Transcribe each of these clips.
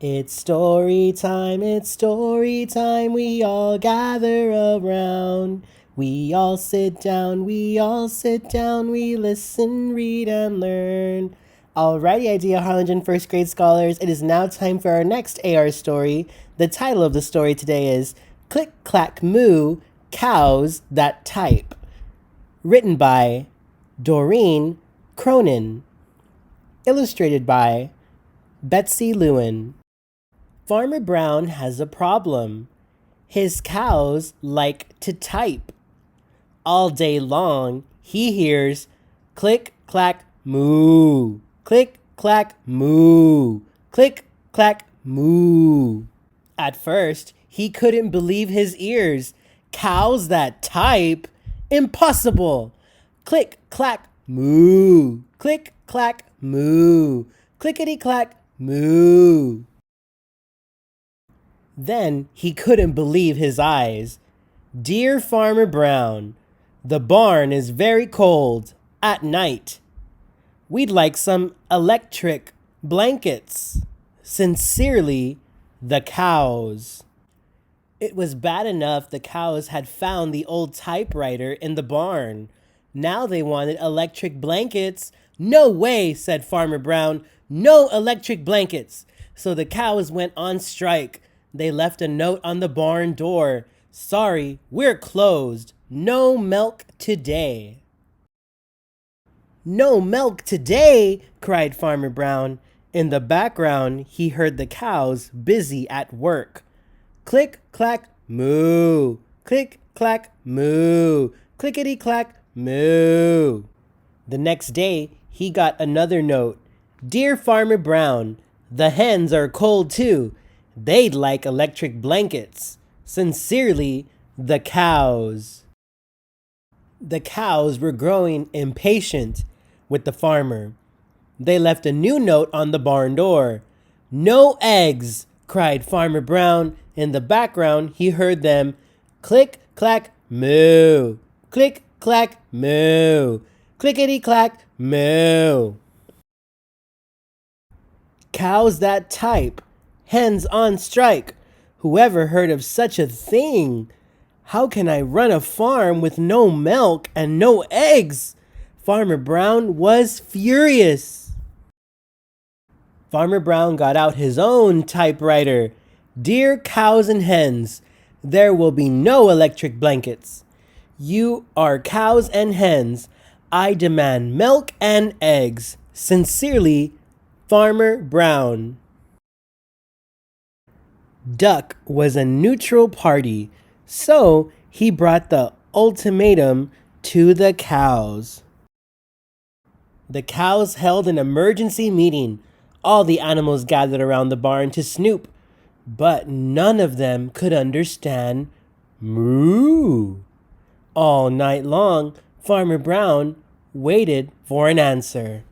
It's story time, we all gather around. We all sit down, we listen, read, and learn. Alrighty, Idea Harlingen first grade scholars, it is now time for our next AR story. The title of the story today is Click, Clack, Moo, Cows That Type. Written by Doreen Cronin. Illustrated by Betsy Lewin. Farmer Brown has a problem. His cows like to type. All day long, he hears click, clack, moo, click, clack, moo, click, clack, moo. At first, he couldn't believe his ears. Cows that type? Impossible! Click, clack, moo, click, clack, moo, clickety, clack, moo. Then he couldn't believe his eyes. Dear Farmer Brown, the barn is very cold at night. We'd like some electric blankets. Sincerely, the cows. It was bad enough the cows had found the old typewriter in the barn. Now they wanted electric blankets. No way, said Farmer Brown. No electric blankets. So the cows went on strike. They left a note on the barn door. Sorry, we're closed. No milk today. No milk today, cried Farmer Brown. In the background, he heard the cows busy at work. Click, clack, moo. Click, clack, moo. Clickety, clack, moo. The next day, he got another note. Dear Farmer Brown, the hens are cold too. They'd like electric blankets. Sincerely, the cows. The cows were growing impatient with the farmer. They left a new note on the barn door. No eggs, cried Farmer Brown. In the background, he heard them click, clack, moo. Click, clack, moo. Clickety, clack, moo. Cows that type. Hens on strike. Whoever heard of such a thing? How can I run a farm with no milk and no eggs? Farmer Brown was furious. Farmer Brown got out his own typewriter. Dear cows and hens, there will be no electric blankets. You are cows and hens. I demand milk and eggs. Sincerely, Farmer Brown. Duck was a neutral party, so he brought the ultimatum to the cows. The cows held an emergency meeting. All the animals gathered around the barn to snoop, but none of them could understand moo. All night long, Farmer Brown waited for an answer.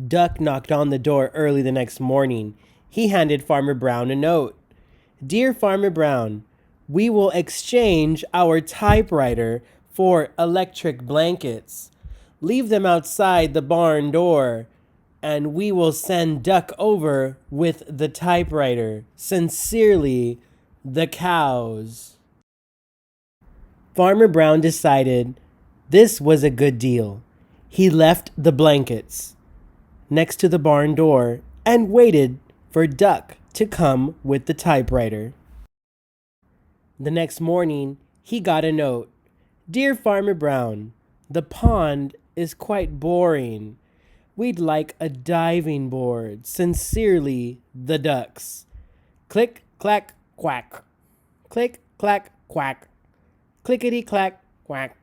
Duck knocked on the door early the next morning. He handed Farmer Brown a note. Dear Farmer Brown, we will exchange our typewriter for electric blankets. Leave them outside the barn door, and we will send Duck over with the typewriter. Sincerely, the cows. Farmer Brown decided this was a good deal. He left the blankets next to the barn door and waited for Duck to come with the typewriter. The next morning, he got a note. Dear Farmer Brown, the pond is quite boring. We'd like a diving board. Sincerely, the ducks. Click, clack, quack. Click, clack, quack. Clickety, clack, quack.